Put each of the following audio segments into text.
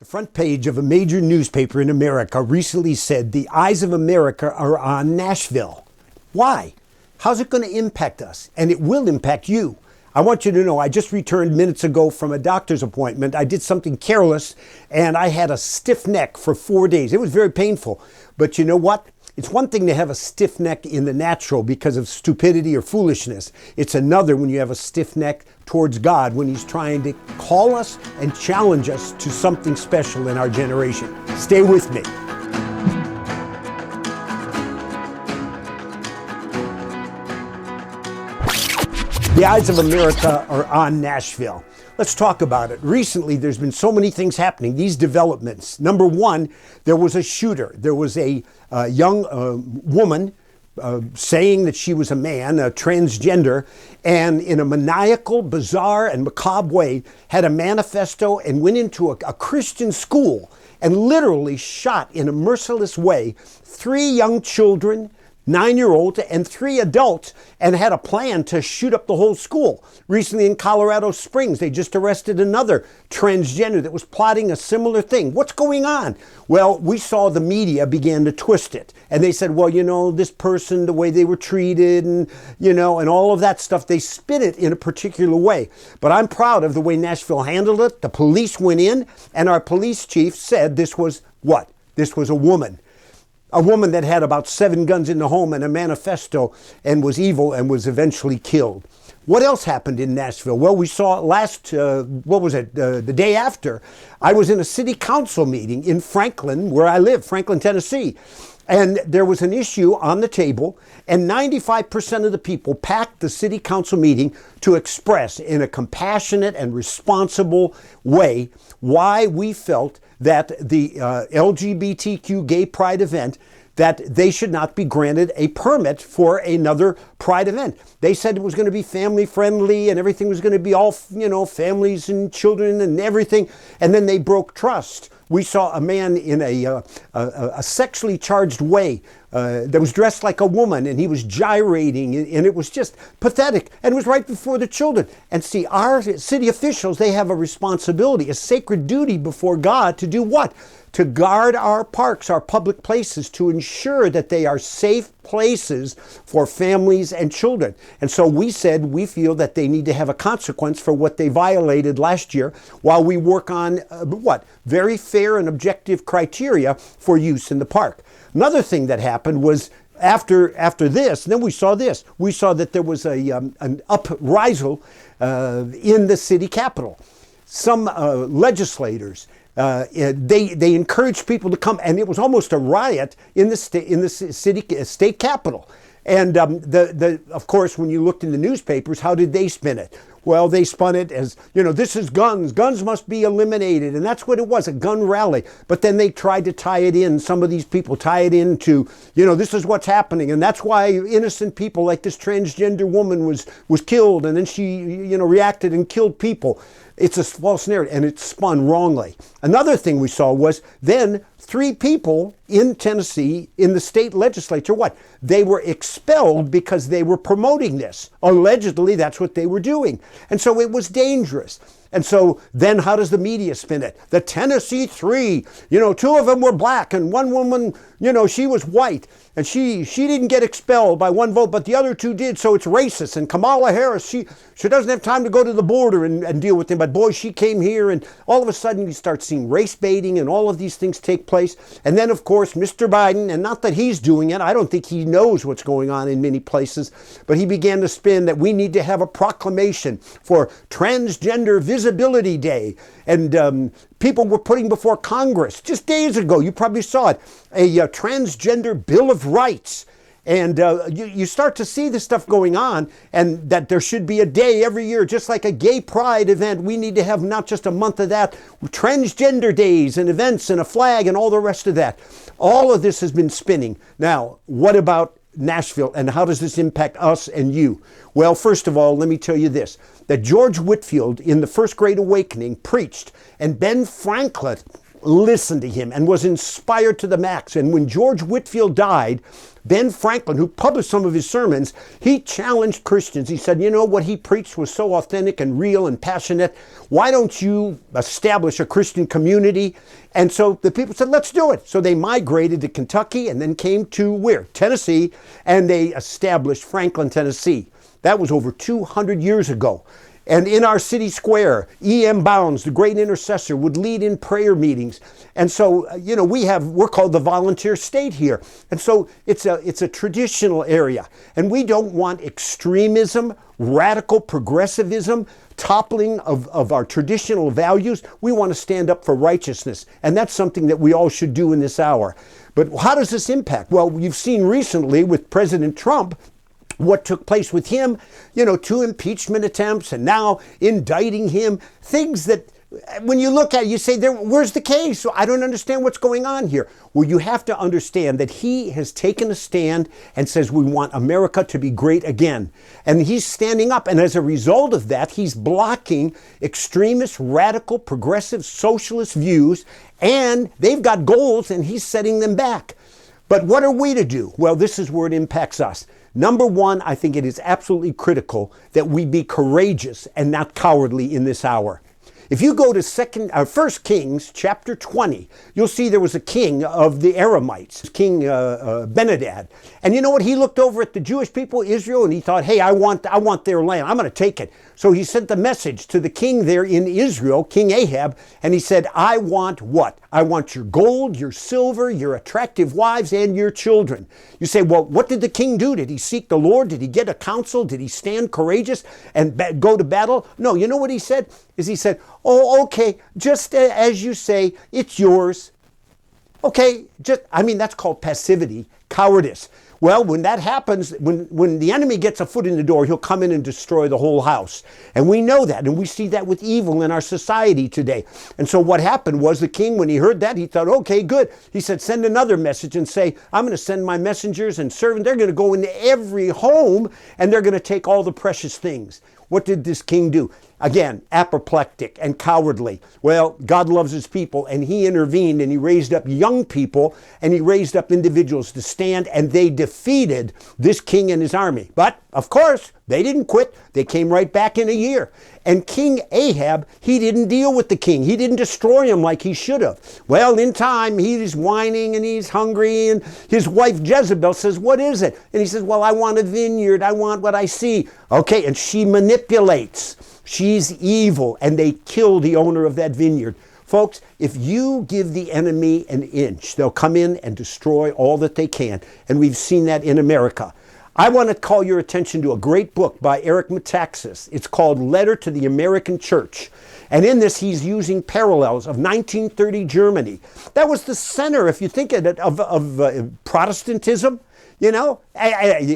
The front page of a major newspaper in America recently said the eyes of America are on Nashville. Why? How's it going to impact us? And it will impact you. I want you to know I just returned minutes ago from a doctor's appointment. I did something careless and I had a stiff neck for 4 days. It was very painful. But you know what? It's one thing to have a stiff neck in the natural because of stupidity or foolishness. It's another when you have a stiff neck towards God when He's trying to call us and challenge us to something special in our generation. Stay with me. The eyes of America are on Nashville. Let's talk about it. Recently, there's been so many things happening, these developments. Number one, there was a shooter. There was a young woman saying that she was a man, a transgender, and in a maniacal, bizarre, and macabre way, had a manifesto and went into a Christian school and literally shot in a merciless way 3 young children, 9-year-olds and 3 adults, and had a plan to shoot up the whole school. Recently in Colorado Springs, they just arrested another transgender that was plotting a similar thing. What's going on? Well, we saw the media began to twist it. And they said, well, you know, this person, the way they were treated and, you know, and all of that stuff, they spin it in a particular way. But I'm proud of the way Nashville handled it. The police went in and our police chief said this was what? This was a woman. A woman that had about 7 guns in the home and a manifesto and was evil and was eventually killed. What else happened in Nashville? Well, we saw the day after, I was in a city council meeting in Franklin, where I live, Franklin, Tennessee. And there was an issue on the table, and 95% of the people packed the city council meeting to express in a compassionate and responsible way why we felt that the LGBTQ gay pride event, that they should not be granted a permit for another pride event. They said it was going to be family friendly and everything was going to be all, you know, families and children and everything. And then they broke trust. We saw a man in a sexually charged way that was dressed like a woman, and he was gyrating, and it was just pathetic. And it was right before the children. And see, our city officials, they have a responsibility, a sacred duty before God to do what? To guard our parks, our public places, to ensure that they are safe places for families and children. And so we said we feel that they need to have a consequence for what they violated last year while we work on very fair and objective criteria for use in the park. Another thing that happened was after this, then we saw this. We saw that there was an uprisal in the city capitol. Some legislators, they encouraged people to come, and it was almost a riot in the state capitol. And of course, when you looked in the newspapers, how did they spin it? Well, they spun it as, you know, this is guns. Guns must be eliminated. And that's what it was, a gun rally. But then they tried to tie it in. Some of these people tie it into, you know, this is what's happening. And that's why innocent people like this transgender woman was killed. And then she, you know, reacted and killed people. It's a false narrative, and it's spun wrongly. Another thing we saw was then 3 people in Tennessee in the state legislature, they were expelled because they were promoting this. Allegedly, that's what they were doing. And so it was dangerous. And so then how does the media spin it? The Tennessee 3, you know, 2 of them were black and 1 woman, you know, she was white. And she didn't get expelled by 1 vote, but the other 2 did, so it's racist. And Kamala Harris, she doesn't have time to go to the border and deal with them, but boy, she came here, and all of a sudden you start seeing race baiting and all of these things take place. And then, of course, Mr. Biden, and not that he's doing it, I don't think he knows what's going on in many places, but he began to spin that we need to have a proclamation for Transgender Visibility Day. And people were putting before Congress just days ago, you probably saw it, a transgender Bill of Rights. And you start to see this stuff going on, and that there should be a day every year, just like a gay pride event. We need to have not just a month of that, transgender days and events and a flag and all the rest of that. All of this has been spinning. Now, what about Nashville, and how does this impact us and you? Well, first of all, let me tell you this, that George Whitefield in the First Great Awakening preached, and Ben Franklin listened to him and was inspired to the max. And when George Whitefield died, Ben Franklin, who published some of his sermons, he challenged Christians. He said, you know, what he preached was so authentic and real and passionate. Why don't you establish a Christian community? And so the people said, let's do it. So they migrated to Kentucky and then came to where? Tennessee, and they established Franklin, Tennessee. That was over 200 years ago. And in our city square, E.M. Bounds, the great intercessor, would lead in prayer meetings. And so, you know, we're called the volunteer state here. And so it's a traditional area. And we don't want extremism, radical progressivism, toppling of our traditional values. We want to stand up for righteousness. And that's something that we all should do in this hour. But how does this impact? Well, you've seen recently with President Trump, what took place with him, you know, 2 impeachment attempts and now indicting him, things that when you look at it, you say, where's the case? So I don't understand what's going on here. Well, you have to understand that he has taken a stand and says we want America to be great again. And he's standing up. And as a result of that, he's blocking extremist, radical, progressive, socialist views. And they've got goals and he's setting them back. But what are we to do? Well, this is where it impacts us. Number one, I think it is absolutely critical that we be courageous and not cowardly in this hour. If you go to 1 Kings chapter 20, you'll see there was a king of the Aramites, King Benadad. And you know what? He looked over at the Jewish people, Israel, and he thought, hey, I want their land. I'm going to take it. So he sent the message to the king there in Israel, King Ahab, and he said, I want what? I want your gold, your silver, your attractive wives, and your children. You say, well, what did the king do? Did he seek the Lord? Did he get a counsel? Did he stand courageous and go to battle? No, you know what he said? He said, oh, okay, just as you say, it's yours. Okay, that's called passivity, cowardice. Well, when that happens, when the enemy gets a foot in the door, he'll come in and destroy the whole house. And we know that, and we see that with evil in our society today. And so what happened was the king, when he heard that, he thought, okay, good. He said, send another message and say, I'm going to send my messengers and servants. They're going to go into every home, and they're going to take all the precious things. What did this king do? Again, apoplectic and cowardly. Well, God loves his people, and he intervened, and he raised up young people, and he raised up individuals to stand, and they defeated this king and his army. But, of course, they didn't quit. They came right back in a year. And King Ahab, he didn't deal with the king. He didn't destroy him like he should have. Well, in time, he's whining, and he's hungry, and his wife Jezebel says, what is it? And he says, well, I want a vineyard. I want what I see. Okay, and she manipulates. She's evil, and they kill the owner of that vineyard. Folks, if you give the enemy an inch, they'll come in and destroy all that they can. And we've seen that in America. I want to call your attention to a great book by Eric Metaxas. It's called Letter to the American Church. And in this, he's using parallels of 1930 Germany. That was the center, if you think of it, of Protestantism. You know,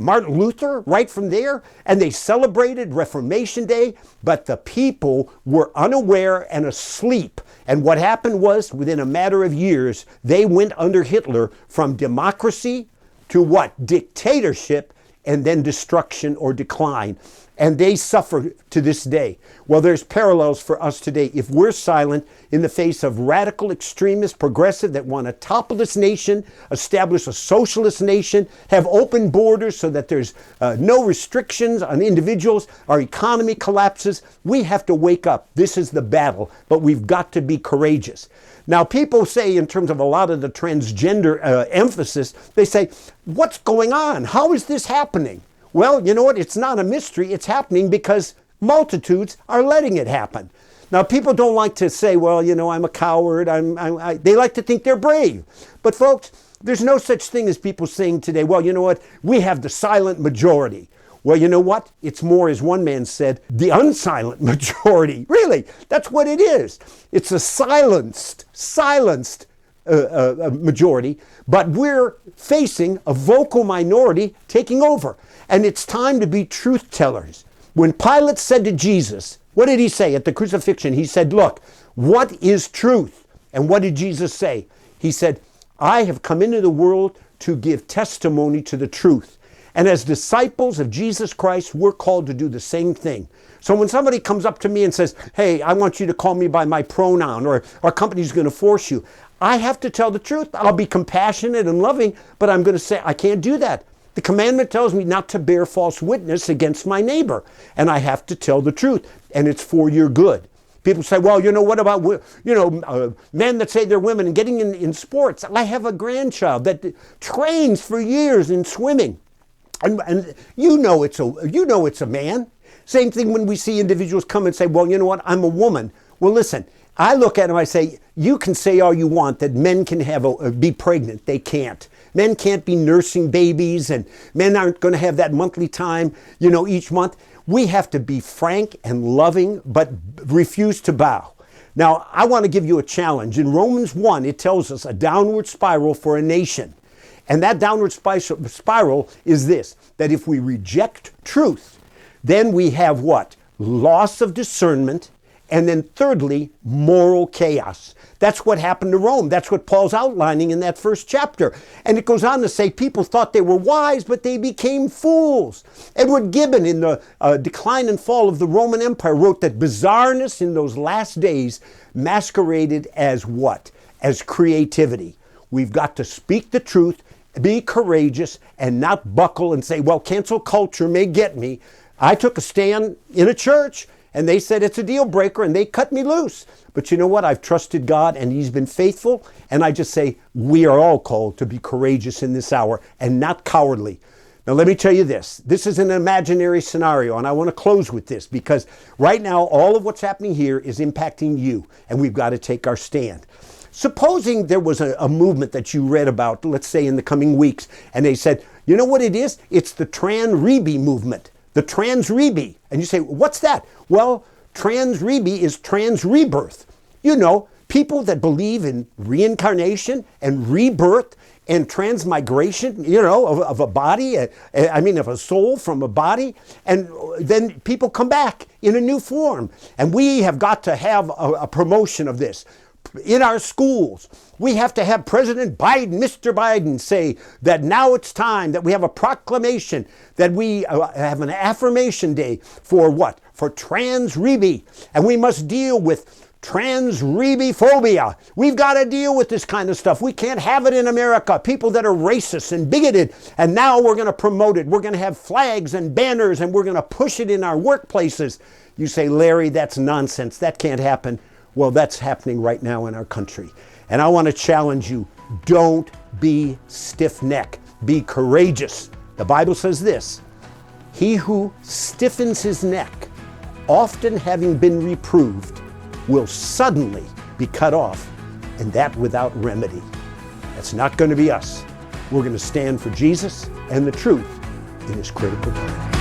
Martin Luther, right from there, and they celebrated Reformation Day, but the people were unaware and asleep. And what happened was, within a matter of years, they went under Hitler from democracy to what? Dictatorship, and then destruction or decline. And they suffer to this day. Well, there's parallels for us today. If we're silent in the face of radical extremists, progressive, that want to topple this nation, establish a socialist nation, have open borders so that there's no restrictions on individuals, our economy collapses, we have to wake up. This is the battle, but we've got to be courageous. Now, people say, in terms of a lot of the transgender emphasis, they say, what's going on? How is this happening? Well, you know what? It's not a mystery. It's happening because multitudes are letting it happen. Now, people don't like to say, well, you know, I'm a coward. They like to think they're brave. But folks, there's no such thing as people saying today, well, you know what? We have the silent majority. Well, you know what? It's more, as one man said, the unsilent majority. Really, that's what it is. It's a silenced majority, but we're facing a vocal minority taking over. And it's time to be truth tellers. When Pilate said to Jesus, what did he say at the crucifixion? He said, look, what is truth? And what did Jesus say? He said, I have come into the world to give testimony to the truth. And as disciples of Jesus Christ, we're called to do the same thing. So when somebody comes up to me and says, hey, I want you to call me by my pronoun, or our company's going to force you, I have to tell the truth. I'll be compassionate and loving, but I'm going to say, I can't do that. The commandment tells me not to bear false witness against my neighbor, and I have to tell the truth, and it's for your good. People say, well, what about, men that say they're women and getting in sports? I have a grandchild that trains for years in swimming, and it's a man. Same thing when we see individuals come and say, well, you know what, I'm a woman. Well, listen, I look at them, I say, you can say all you want that men can be pregnant. They can't. Men can't be nursing babies, and men aren't going to have that monthly time, each month. We have to be frank and loving, but refuse to bow. Now, I want to give you a challenge. In Romans 1, it tells us a downward spiral for a nation. And that downward spiral is this, that if we reject truth, then we have what? Loss of discernment, and then thirdly, moral chaos. That's what happened to Rome. That's what Paul's outlining in that first chapter. And it goes on to say people thought they were wise, but they became fools. Edward Gibbon, in the Decline and Fall of the Roman Empire, wrote that bizarreness in those last days masqueraded as what? As creativity. We've got to speak the truth, be courageous, and not buckle and say, well, cancel culture may get me. I took a stand in a church, and they said it's a deal breaker, and they cut me loose. But you know what? I've trusted God, and He's been faithful. And I just say, we are all called to be courageous in this hour and not cowardly. Now, let me tell you this. This is an imaginary scenario, and I want to close with this because right now, all of what's happening here is impacting you, and we've got to take our stand. Supposing there was a movement that you read about, let's say in the coming weeks, and they said, you know what it is? It's the trans-rebe movement. The trans-rebe. And you say, what's that? Well, trans-rebe is trans-rebirth. People that believe in reincarnation and rebirth and transmigration, of a body, of a soul from a body. And then people come back in a new form. And we have got to have a promotion of this. In our schools, we have to have President Biden, Mr. Biden, say that now it's time, that we have a proclamation, that we have an affirmation day for what? For trans-rebe. And we must deal with trans-rebe-phobia. We've got to deal with this kind of stuff. We can't have it in America. People that are racist and bigoted. And now we're going to promote it. We're going to have flags and banners, and we're going to push it in our workplaces. You say, Larry, that's nonsense. That can't happen. Well, that's happening right now in our country. And I want to challenge you, don't be stiff-necked. Be courageous. The Bible says this, he who stiffens his neck, often having been reproved, will suddenly be cut off, and that without remedy. That's not going to be us. We're going to stand for Jesus and the truth in this critical time.